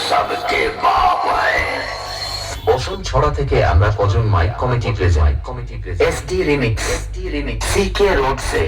सबके बाप है। বসন ছড়া থেকে আমরা কজন mike committee present ST remix CK road से।